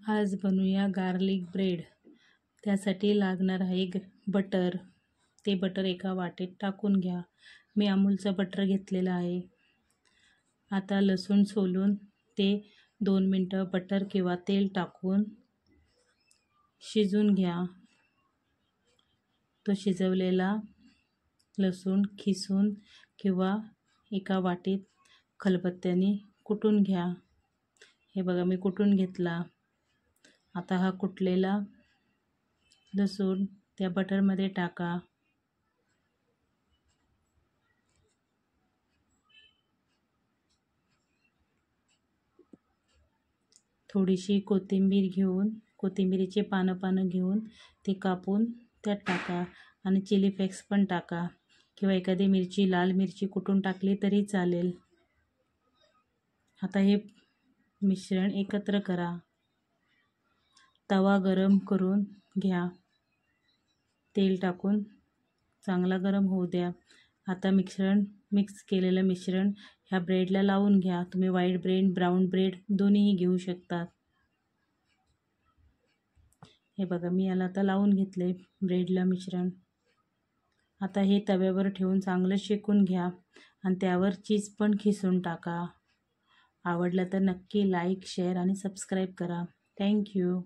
आज बनवूया garlic bread. त्यासाठी लागणार आहे बटर। ते बटर एका वाटीत टाकून घ्या। मी अमूलचं बटर घेतलेलं आहे। आता लसूण सोलून ते 2 मिनटं बटर किंवा तेल टाकून शिजून घ्या। तो शिजवलेला लसूण खिसून किंवा एका वाटीत खलबत्त्याने कुटून घ्या। हे बघा मी कुटून घेतला। आता हा कुटलेला लसूण त्या बटरमध्ये टाका। थोडीशी कोथिंबीर घेऊन कोथिंबीरीचे पानं घेऊन ते कापून त्यात टाका आणि चिली फ्लेक्स पण टाका किंवा एखादी मिरची लाल मिरची कुटून टाकली तरी चालेल। आता हे मिश्रण एकत्र करा। तवा गरम करून घ्या। तेल टाकून चांगला गरम होऊ द्या। आता मिक्स केलेलं मिश्रण ह्या ब्रेडला लावून घ्या। तुम्ही व्हाईट ब्रेड ब्राऊन ब्रेड दोन्हीही घेऊ शकता। हे बघा मी याला आता लावून घेतले ब्रेडला मिश्रण। आता हे तव्यावर ठेवून चांगलं शेकून घ्या आणि त्यावर चीज पण खिसून टाका। आवडलं तर नक्की लाईक शेअर आणि सबस्क्राईब करा। थँक्यू।